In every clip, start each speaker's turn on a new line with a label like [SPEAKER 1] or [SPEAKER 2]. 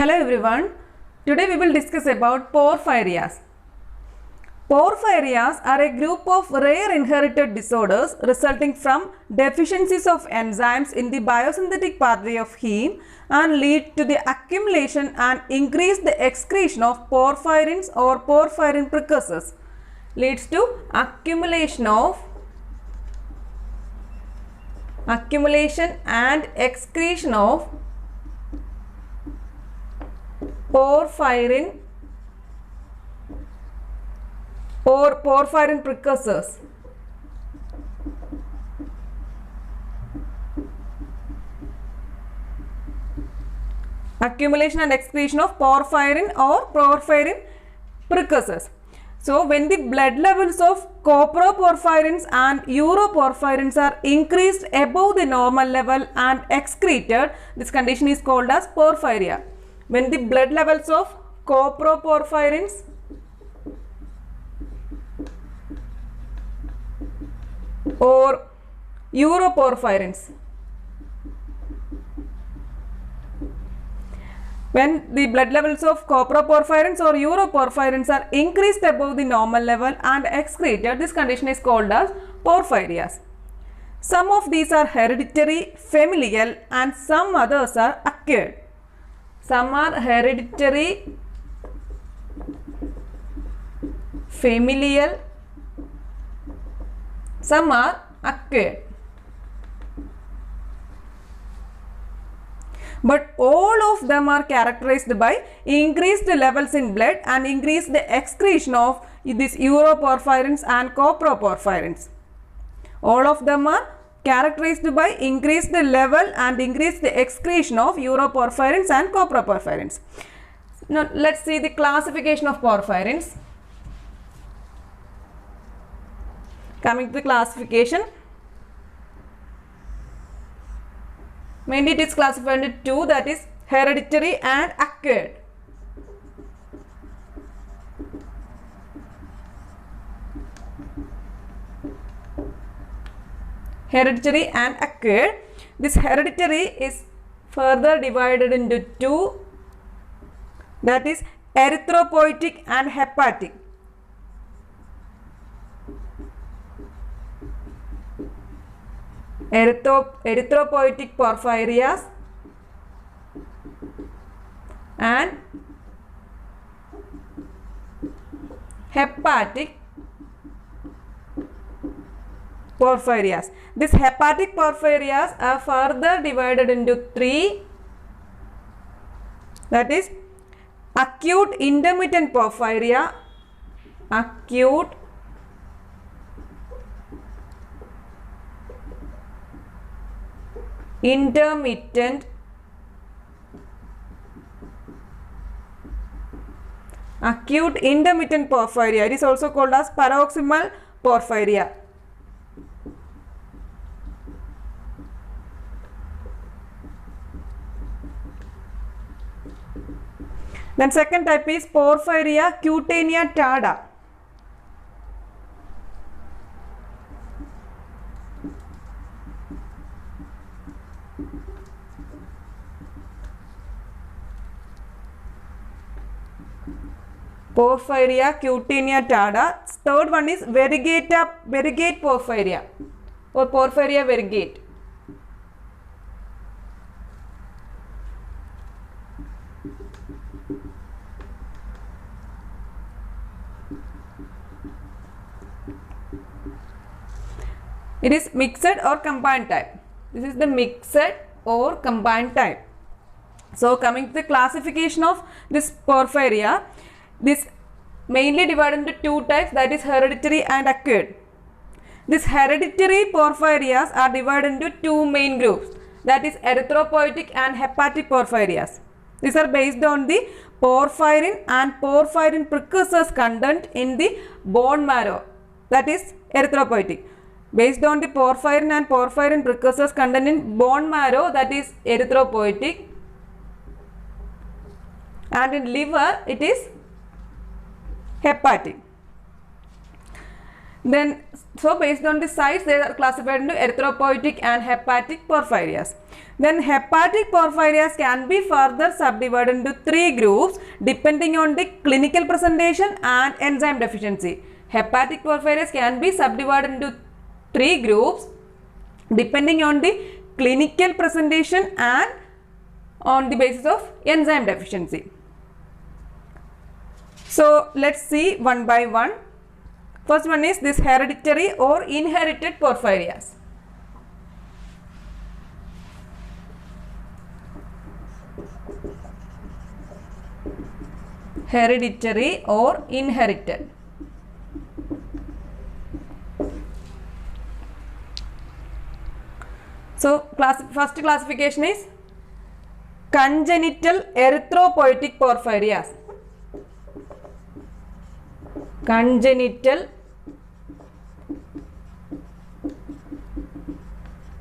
[SPEAKER 1] Hello everyone. Today we will discuss about porphyrias. Porphyrias are a group of rare inherited disorders resulting from deficiencies of enzymes in the biosynthetic pathway of heme and lead to the accumulation and increased excretion of porphyrins or porphyrin precursors. Leads to accumulation and excretion of porphyrin or porphyrin precursors. Accumulation and excretion of porphyrin or porphyrin precursors. So, when the blood levels of coproporphyrins and uroporphyrins are increased above the normal level and excreted, this condition is called as porphyria. When the blood levels of coproporphyrins or uroporphyrins, when the blood levels of coproporphyrins or uroporphyrins are increased above the normal level and excreted, this condition is called as porphyrias. Some of these are hereditary, familial, and some others are acquired. Some are hereditary, familial, some are acquired. But all of them are characterized by increased levels in blood and increased excretion of these uroporphyrins and coproporphyrins. All of them are characterized by increased level and increased excretion of uroporphyrins and coproporphyrins. Now let's see the classification of porphyrins. Coming to the classification, mainly it is classified into two, that is hereditary and acquired. Hereditary and acquired. This hereditary is further divided into two, that is erythropoietic and hepatic. Erythropoietic porphyrias and hepatic porphyrias. These hepatic porphyrias are further divided into three, that is acute intermittent porphyria, acute intermittent porphyria. It is also called as paroxysmal porphyria. Then second type is porphyria cutanea tarda. Porphyria cutanea tarda. Third one is variegate porphyria or porphyria variegate. It is mixed or combined type. This is the mixed or combined type. So coming to the classification of this porphyria, this mainly divided into two types, that is hereditary and acquired. These hereditary porphyrias are divided into two main groups, that is erythropoietic and hepatic porphyrias. These are based on the porphyrin and porphyrin precursors content in the bone marrow, that is erythropoietic. Based on the porphyrin and porphyrin precursors content in bone marrow, that is erythropoietic, and in liver it is hepatic. Then, so based on the size, they are classified into erythropoietic and hepatic porphyrias. Then hepatic porphyrias can be further subdivided into 3 groups depending on the clinical presentation and enzyme deficiency. Hepatic porphyrias can be subdivided into 3 groups depending on the clinical presentation and on the basis of enzyme deficiency. So let's see one by one. First one is this hereditary or inherited porphyrias. Hereditary or inherited. So first classification is congenital erythropoietic porphyrias. Congenital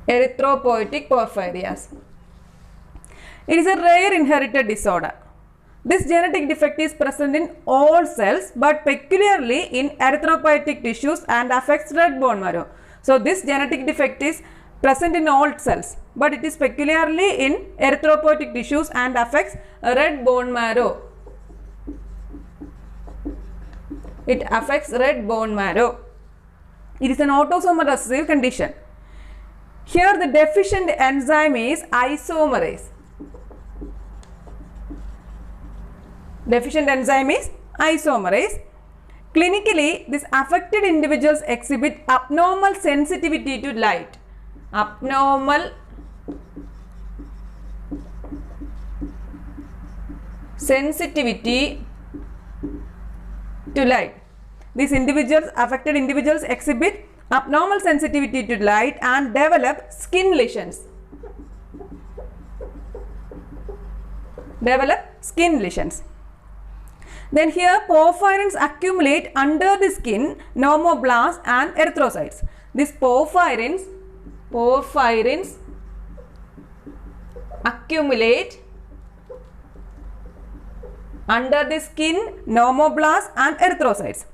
[SPEAKER 1] erythropoietic porphyrias. It is a rare inherited disorder. This genetic defect is present in all cells but peculiarly in erythropoietic tissues and affects red bone marrow. So this genetic defect is present in all cells but it is peculiarly in erythropoietic tissues and affects red bone marrow. It affects red bone marrow. It is an autosomal recessive condition. Here the deficient enzyme is isomerase. Deficient enzyme is isomerase. Clinically, these affected individuals exhibit abnormal sensitivity to light. Abnormal sensitivity to light. These affected individuals exhibit abnormal sensitivity to light and develop skin lesions. Then here porphyrins accumulate under the skin, normoblasts and erythrocytes. These porphyrins accumulate under the skin, normoblasts and erythrocytes.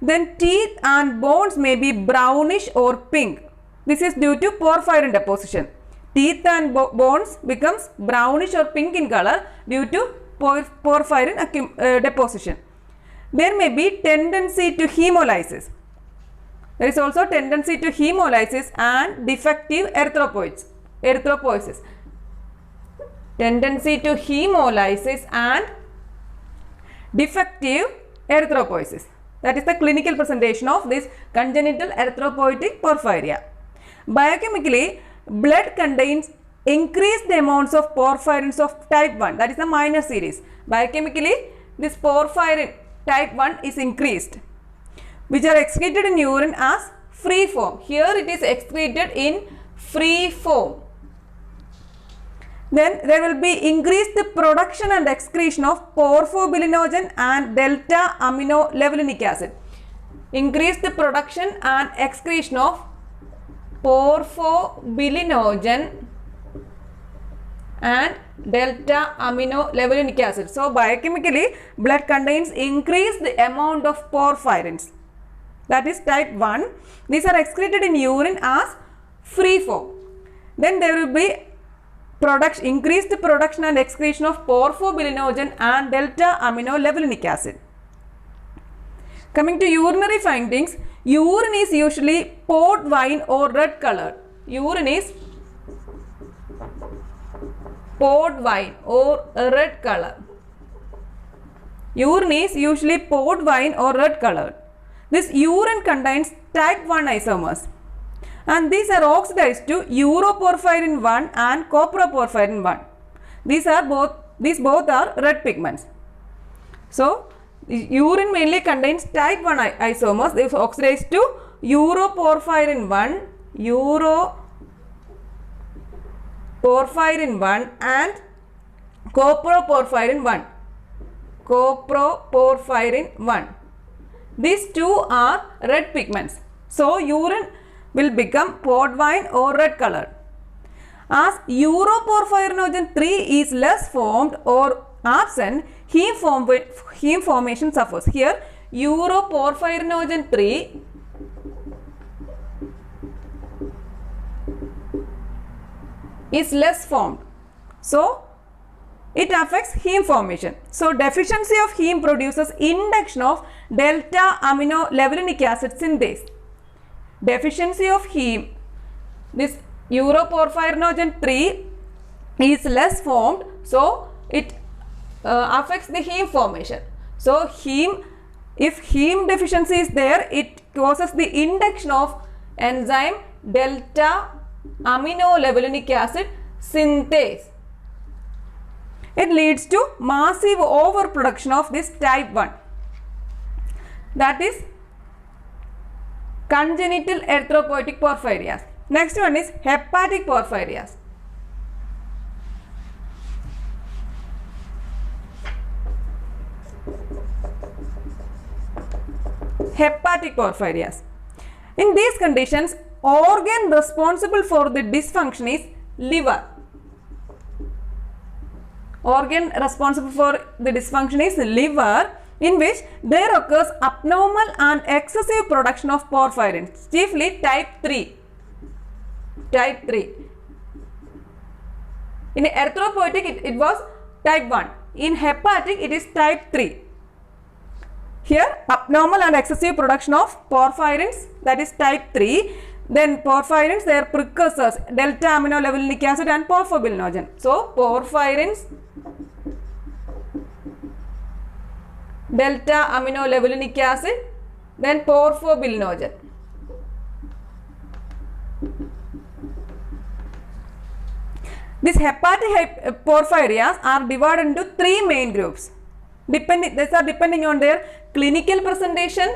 [SPEAKER 1] Then teeth and bones may be brownish or pink. This is due to porphyrin deposition. Teeth and bones becomes brownish or pink in color due to porphyrin deposition. There may be tendency to hemolysis. There is also tendency to hemolysis and defective erythropoiesis. Tendency to hemolysis and defective erythropoiesis. That is the clinical presentation of this congenital erythropoietic porphyria. Biochemically, blood contains increased amounts of porphyrins of type 1, that is the minor series. Biochemically, this porphyrin type 1 is increased, which are excreted in urine as free form. Here it is excreted in free form. Then there will be increased production and excretion of porphobilinogen and delta aminolevulinic acid. Increased production and excretion of porphobilinogen and delta aminolevulinic acid. So biochemically, blood contains increased amount of porphyrins. That is type 1. These are excreted in urine as free form. Then there will be increased production and excretion of porphobilinogen and delta aminolevulinic acid. Coming to urinary findings, urine is usually port wine or red colored. Urine is port wine or red color. Urine is usually port wine or red colored. This urine contains type 1 isomers and these are oxidized to uroporphyrin 1 and coproporphyrin 1. These both are red pigments. So urine mainly contains type 1 isomers. They are oxidized to uroporphyrin 1, uroporphyrin 1 and coproporphyrin 1. Coproporphyrin 1. These two are red pigments. So urine will become port wine or red colored. As uroporphyrinogen 3 is less formed or absent, heme formation suffers. Here uroporphyrinogen 3 is less formed. So it affects heme formation. So deficiency of heme produces induction of delta amino levulinic acid synthase. Deficiency of heme, this uroporphyrinogen 3 is less formed, so it affects the heme formation. So if heme deficiency is there, it causes the induction of enzyme delta amino levulinic acid synthase. It leads to massive overproduction of this type 1, that is congenital erythropoietic porphyrias. Next one is hepatic porphyrias. Hepatic porphyrias. In these conditions, organ responsible for the dysfunction is liver. Organ responsible for the dysfunction is liver, in which there occurs abnormal and excessive production of porphyrins, chiefly type 3. Type 3. In erythropoietic it was type 1. In hepatic it is type 3. Here abnormal and excessive production of porphyrins, that is type 3. Then porphyrins, their precursors delta amino levulinic acid and porphobilinogen. So porphyrins, delta amino levulinic acid, then porphobilinogen. These hepatic porphyrias are divided into 3 main groups. These are depending on their clinical presentation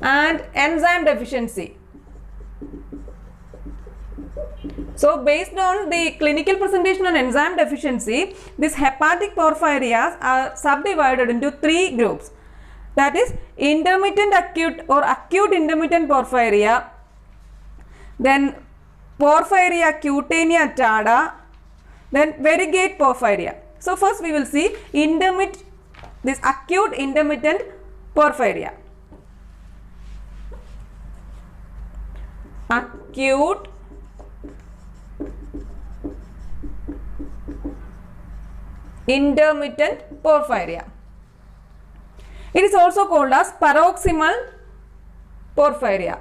[SPEAKER 1] and enzyme deficiency. So based on the clinical presentation and enzyme deficiency, these hepatic porphyrias are subdivided into 3 groups. That is intermittent acute or acute intermittent porphyria, then porphyria cutanea tarda, then variegate porphyria. So first we will see this acute intermittent porphyria. Acute intermittent porphyria. It is also called as paroxysmal porphyria.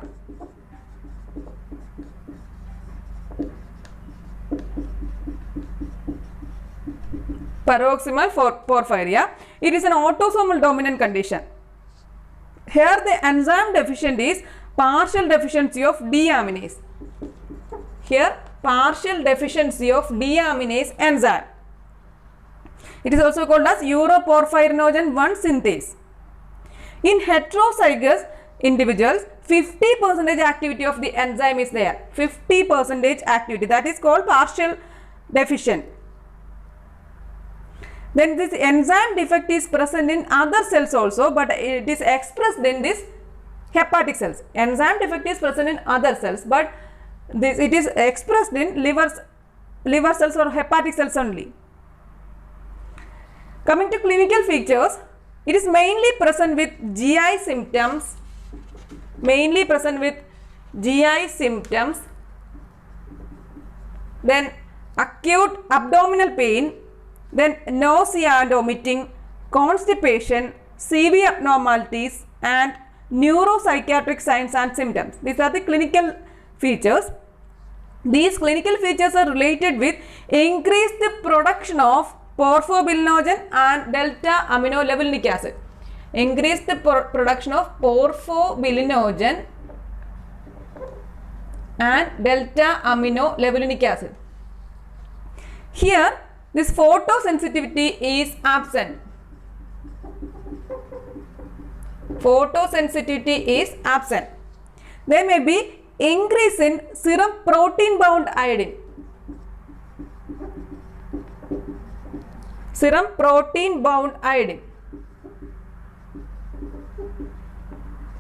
[SPEAKER 1] Paroxysmal porphyria. It is an autosomal dominant condition. Here the enzyme deficient is partial deficiency of deaminase. Here partial deficiency of deaminase enzyme. It is also called as uroporphyrinogen 1 synthase. In heterozygous individuals, 50% activity of the enzyme is there. 50% activity, that is called partial deficient. Then this enzyme defect is present in other cells also, but it is expressed in this hepatic cells. Enzyme defect is present in other cells, but it is expressed in liver cells or hepatic cells only. Coming to clinical features, it is mainly present with GI symptoms. Then acute abdominal pain, then nausea and vomiting, constipation, CV abnormalities and neuropsychiatric signs and symptoms. These are the clinical features. These clinical features are related with increased production of porphobilinogen and delta amino levulinic acid. Increased production of porphobilinogen and delta amino levulinic acid. Here this photosensitivity is absent. Photosensitivity is absent. There may be increase in serum protein bound iodine. Serum protein bound iodine,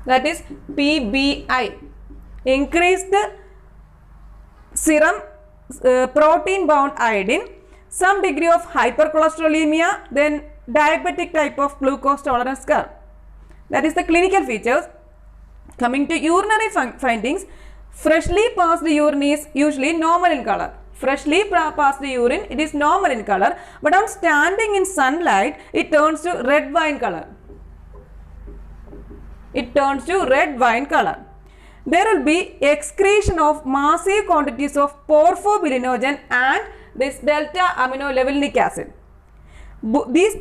[SPEAKER 1] that is PBI. Increased serum protein bound iodine, some degree of hypercholesterolemia, then diabetic type of glucose tolerance curve. That is the clinical features. Coming to urinary findings, Freshly passed urine is usually normal in color. Freshly passed urine, it is normal in color, but on standing in sunlight, it turns to red wine color. It turns to red wine color. There will be excretion of massive quantities of porphobilinogen and this delta aminolevulinic acid. These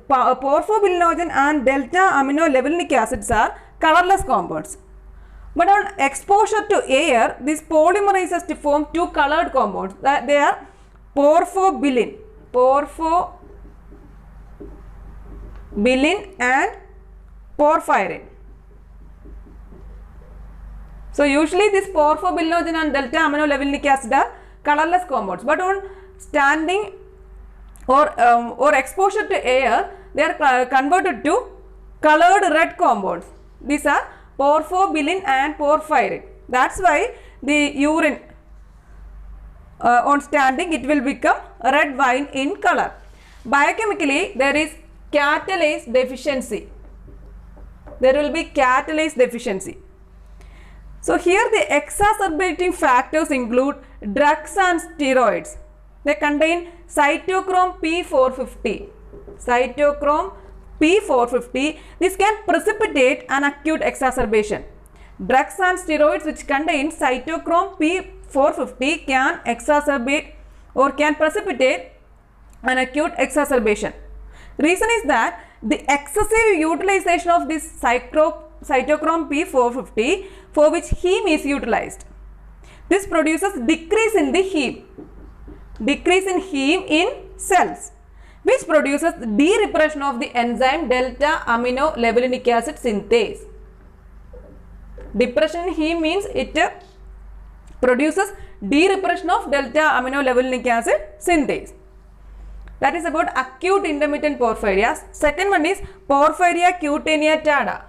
[SPEAKER 1] porphobilinogen and delta aminolevulinic acids are colorless compounds. But on exposure to air, this polymerizes to form two colored compounds. They are porphobilin and porphyrin. So usually this porphobilinogen and delta aminolevulinic acid are colorless compounds, but on standing or exposure to air, they are converted to colored red compounds. These are porphobilin and porphyrin. That's why the urine on standing, it will become red wine in color. Biochemically, there is catalase deficiency. There will be catalase deficiency. So here the exacerbating factors include drugs and steroids. They contain cytochrome P450. Cytochrome P450. This can precipitate an acute exacerbation. Drugs and steroids which contain cytochrome P450 can exacerbate or can precipitate an acute exacerbation. Reason is that the excessive utilization of this cytochrome P450 for which heme is utilized. This produces decrease in the heme. Decrease in heme in cells, which produces de-repression of the enzyme delta aminolevulinic acid synthase. Depression in heme means it produces de-repression of delta aminolevulinic acid synthase. That is about acute intermittent porphyria. Second one is porphyria cutanea.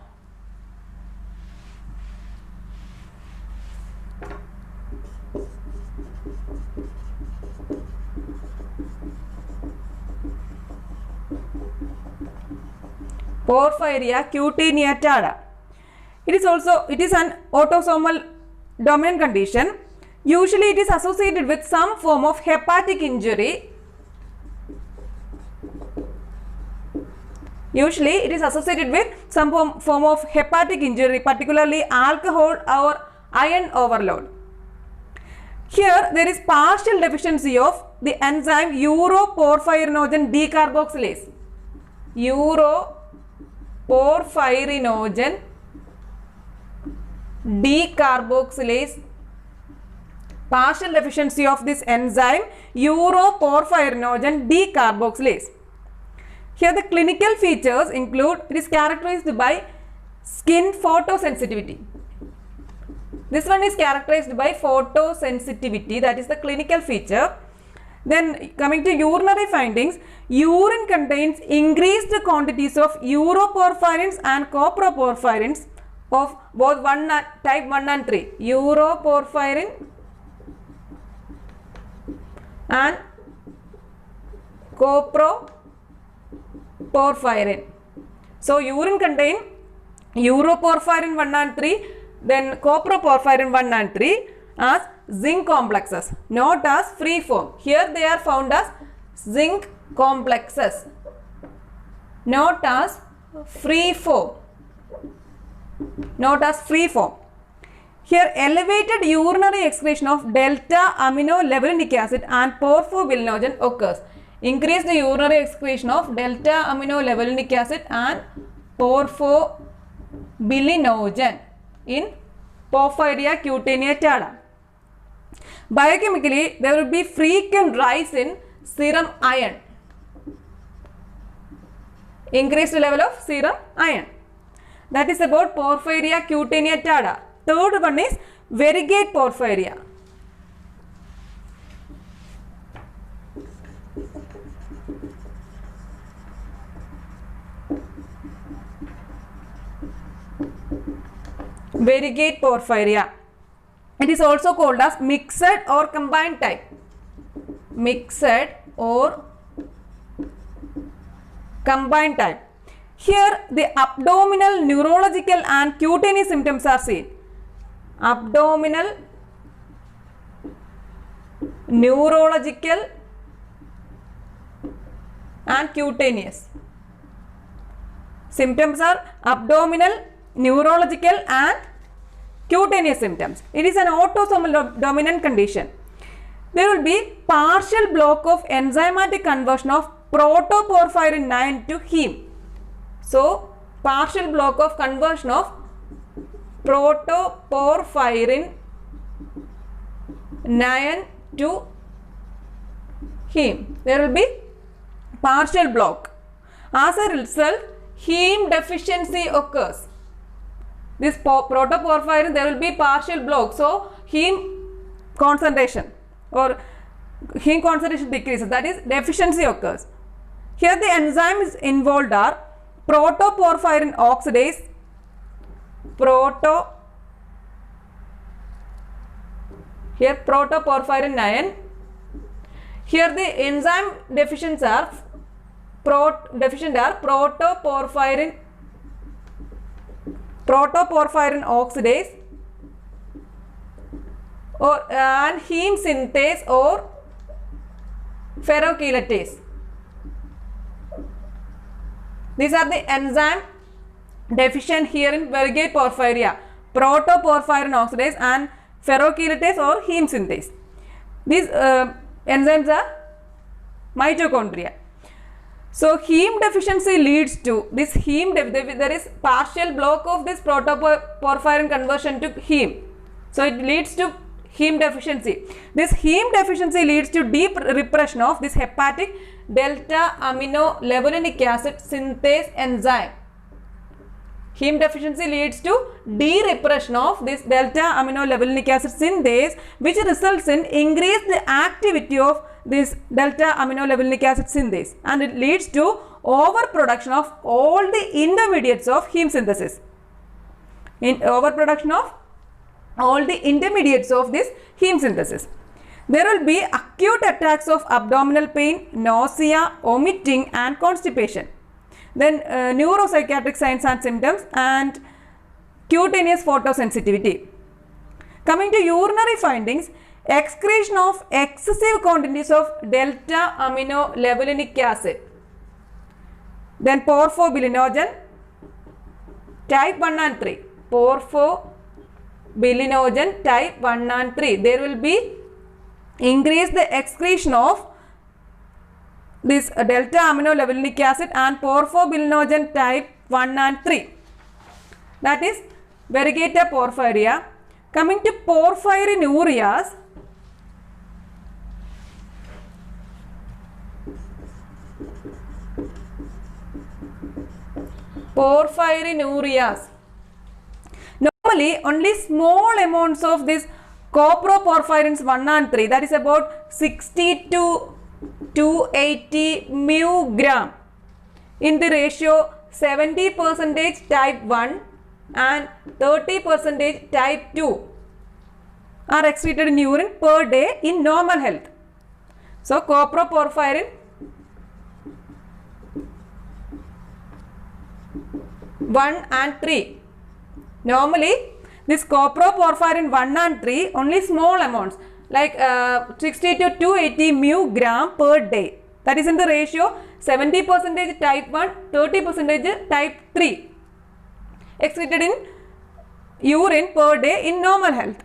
[SPEAKER 1] Porphyria cutanea. It is an autosomal dominant condition. Usually it is associated with some form of hepatic injury. Usually it is associated with some form of hepatic injury, particularly alcohol or iron overload. Here there is partial deficiency of the enzyme uroporphyrinogen decarboxylase. Uroporphyrinogen decarboxylase. Partial deficiency of this enzyme uroporphyrinogen decarboxylase. Here the clinical features include, it is characterized by skin photosensitivity. This one is characterized by photosensitivity, that is the clinical feature. Then coming to urinary findings, urine contains increased quantities of uroporphyrins and coproporphyrins of both type 1 and 3. Uroporphyrin and coproporphyrin. So urine contain uroporphyrin 1 and 3, then coproporphyrin 1 and 3 as zinc complexes, not as free form. Here they are found as zinc complexes, not as free form. Not as free form. Here elevated urinary excretion of delta aminolevulinic acid and porphobilinogen occurs. Increased urinary excretion of delta aminolevulinic acid and porphobilinogen in Porphyria cutanea. Biochemically, there will be frequent rise in serum iron. Increased level of serum iron. That is about Porphyria cutanea. Third one is variegate porphyria. Variegate porphyria. It is also called as mixed or combined type. Mixed or combined type. Here the abdominal neurological and cutaneous symptoms are seen. Abdominal neurological and cutaneous. Symptoms are abdominal, neurological and cutaneous symptoms. It is an autosomal dominant condition. There will be partial block of enzymatic conversion of protoporphyrin 9 to heme. So, partial block of conversion of protoporphyrin 9 to heme. There will be partial block. As a result, heme deficiency occurs. This protoporphyrin, there will be partial block. So, heme concentration or heme concentration decreases. That is, deficiency occurs. Here the enzymes involved are protoporphyrin oxidase, protoporphyrin 9. Here the enzyme deficients are protoporphyrin oxidase and heme synthase or ferrochelatase. These are the enzyme deficient here in variegate porphyria, protoporphyrin oxidase and ferrochelatase or heme synthase. These enzymes are mitochondria. So, heme deficiency leads to this there is partial block of this protoporphyrin conversion to heme. So, it leads to heme deficiency. This heme deficiency leads to deep repression of this hepatic delta aminolevulinic acid synthase enzyme. Heme deficiency leads to de-repression of this delta aminolevulinic acid synthase, which results in increased activity of this delta aminolevulinic acid synthase, and it leads to overproduction of all the intermediates of heme synthesis. Overproduction of all the intermediates of this heme synthesis. There will be acute attacks of abdominal pain, nausea, vomiting and constipation. Then neuropsychiatric signs and symptoms and cutaneous photosensitivity. Coming to urinary findings, excretion of excessive quantities of delta aminolevulinic acid. Then porphobilinogen type 1 and 3. Porphobilinogen type 1 and 3. There will be increased excretion of this delta aminolevulinic acid and porphobilinogen type 1 and 3. That is variegata porphyria. Coming to porphyrinurias, normally only small amounts of this coproporphyrins 1 and 3, that is about 60 to 280 mu gram in the ratio 70% type 1 and 30% type 2 are excreted in urine per day in normal health. So, coproporphyrin 1 and 3. Normally, this coproporphyrin 1 and 3 only small amounts like 60 to 280 mu gram per day. That is in the ratio 70% type 1, 30% type 3 excreted in urine per day in normal health.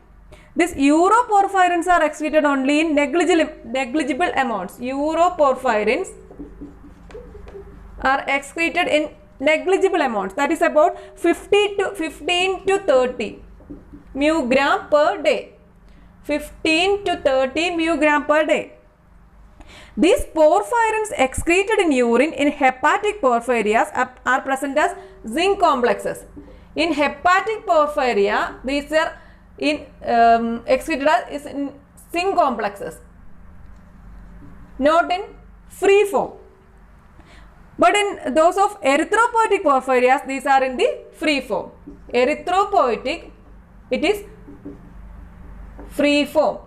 [SPEAKER 1] These uroporphyrins are excreted only in negligible amounts. Uroporphyrins are excreted in negligible amounts, that is about 15 to 30 mu gram per day. 15 to 30 mu gram per day. These porphyrins excreted in urine in hepatic porphyrias are present as zinc complexes. In hepatic porphyria, these are excreted as in zinc complexes, not in free form. But in those of erythropoietic porphyrias, these are in the free form. Erythropoietic, it is free form.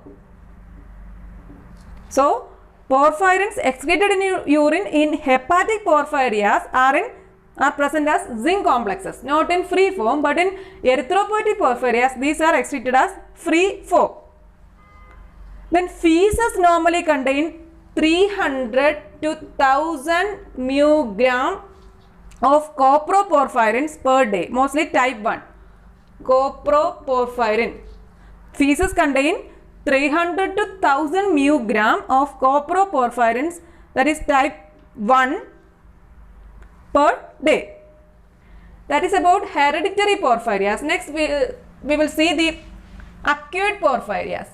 [SPEAKER 1] So, porphyrins excreted in urine in hepatic porphyrias are present as zinc complexes, not in free form, but in erythropoietic porphyrias, these are excreted as free form. Then feces normally contain 300 to 1000 μg of coproporphyrins per day, mostly type 1. Coproporphyrin. Feces contain 300 to 1000 μg of coproporphyrins, that is type 1 per day. That is about hereditary porphyrias. Next we will see the acute porphyrias.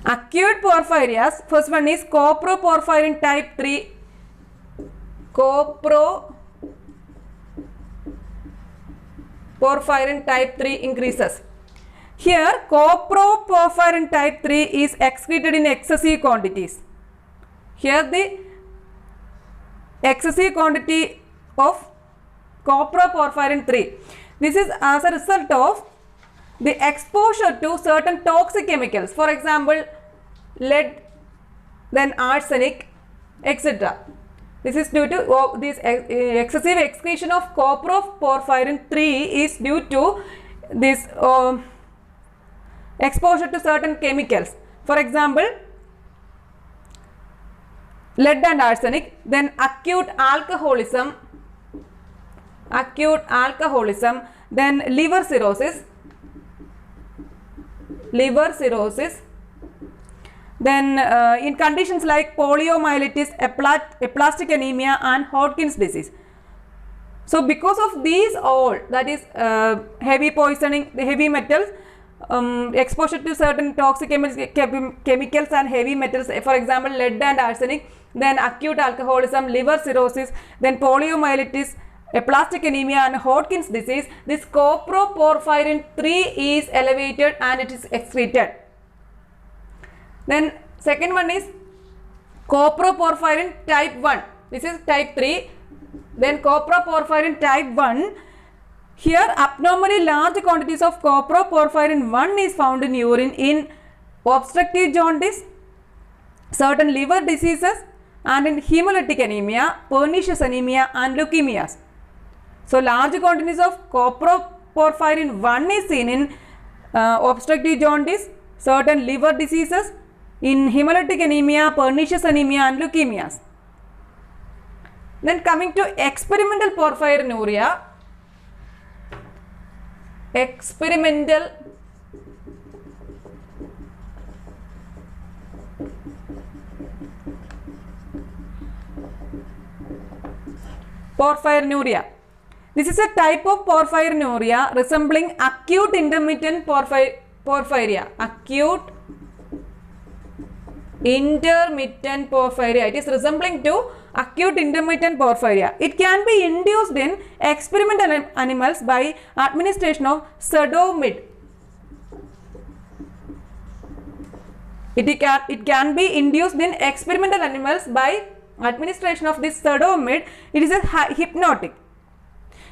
[SPEAKER 1] Acute porphyrias, first one is coproporphyrin type 3. Coproporphyrin type 3 increases. Here coproporphyrin type 3 is excreted in excessive quantities. Here the excessive quantity of coproporphyrin 3. This is as a result of the exposure to certain toxic chemicals, for example lead, then arsenic, etc. This is due to this excessive excretion of coproporphyrin 3 is due to this exposure to certain chemicals, for example lead and arsenic, then acute alcoholism, then liver cirrhosis, then in conditions like poliomyelitis, aplastic anemia and Hodgkin's disease. So because of these all, that is heavy poisoning, the heavy metals, exposure to certain toxic chemicals and heavy metals, for example lead and arsenic, then acute alcoholism, liver cirrhosis, then poliomyelitis, aplastic anemia and Hodgkin's disease, this coproporphyrin 3 is elevated and it is excreted. Then second one is coproporphyrin type 1. This is type 3. Then coproporphyrin type 1. Here abnormally large quantities of coproporphyrin 1 is found in urine in obstructive jaundice, certain liver diseases, and in hemolytic anemia, pernicious anemia and leukemias. So large quantities of coproporphyrin 1 is seen in obstructive jaundice, certain liver diseases, in hemolytic anemia, pernicious anemia and leukemias. Then coming to experimental porphyrinuria. Experimental porphyrinuria. This is a type of porphyrinuria resembling acute intermittent porphyria. Acute intermittent porphyria. It is resembling to acute intermittent porphyria. It can be induced in experimental animals by administration of cedomid. It can be induced in experimental animals by administration of this cedomid. It is a hypnotic.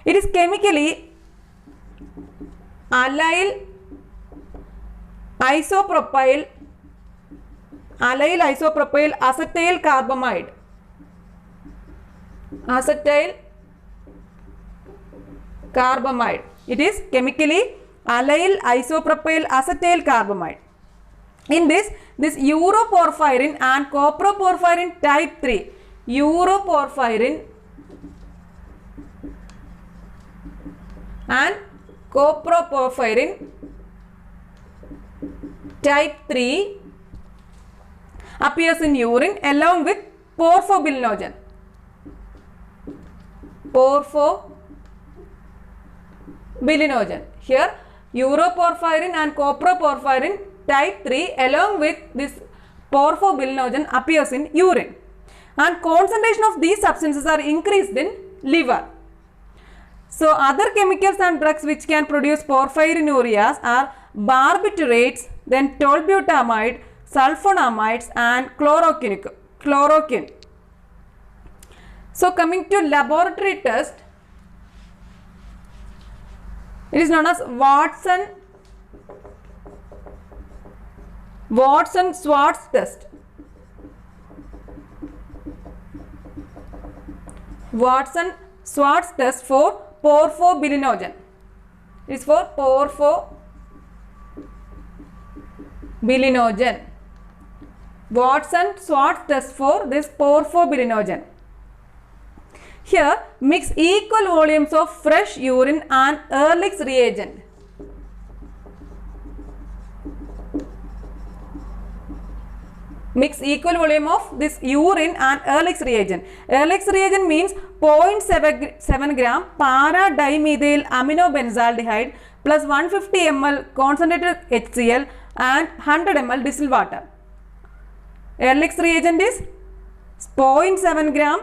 [SPEAKER 1] It is chemically allyl isopropyl acetyl carbamide. It is chemically allyl isopropyl acetyl carbamide. In this uroporphyrin and coproporphyrin type 3, uroporphyrin and coproporphyrin type 3 appears in urine along with porphobilinogen. Here uroporphyrin and coproporphyrin type 3 along with this porphobilinogen appears in urine, and concentration of these substances are increased in liver. So other chemicals and drugs which can produce porphyrinurias are barbiturates, then tolbutamide, sulfonamides and chloroquine. So coming to laboratory test, it is known as Watson-Schwarz test. Watson-Schwarz test for porphobilinogen. is for porphobilinogen. Watson-Schwarz test for this porphobilinogen. Here, mix equal volumes of fresh urine and Ehrlich's reagent. Mix equal volume of this urine and Ehrlich's reagent. Ehrlich's reagent means 0.7 gram para-dimethyl aminobenzaldehyde plus 150 ml concentrated HCl and 100 ml distilled water. Ehrlich's reagent is 0.7 gram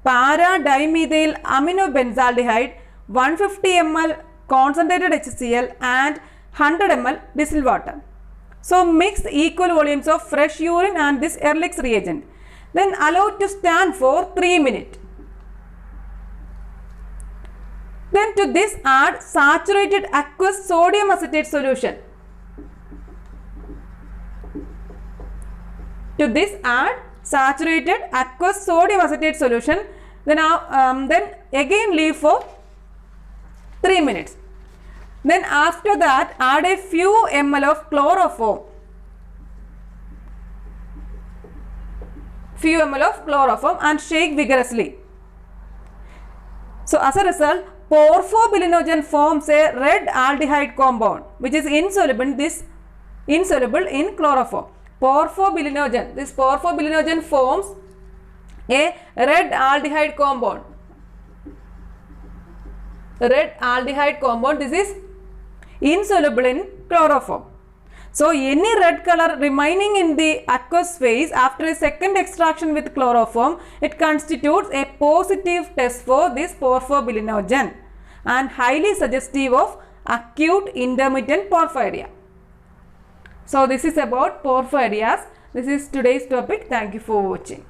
[SPEAKER 1] para-dimethyl aminobenzaldehyde, 150 ml concentrated HCl and 100 ml distilled water. So mix equal volumes of fresh urine and this Ehrlich's reagent. Then allow it to stand for 3 minutes. Then to this add saturated aqueous sodium acetate solution. To this add saturated aqueous sodium acetate solution. Then again leave for 3 minutes. Then after that add a few ml of chloroform. Few ml of chloroform and shake vigorously. So as a result, porphobilinogen forms a red aldehyde compound which is insoluble in chloroform. Porphobilinogen. This porphobilinogen forms a red aldehyde compound. Red aldehyde compound. This is insoluble in chloroform. So any red color remaining in the aqueous phase after a second extraction with chloroform, it constitutes a positive test for this porphobilinogen and highly suggestive of acute intermittent porphyria. So this is about porphyrias. This is today's topic. Thank you for watching.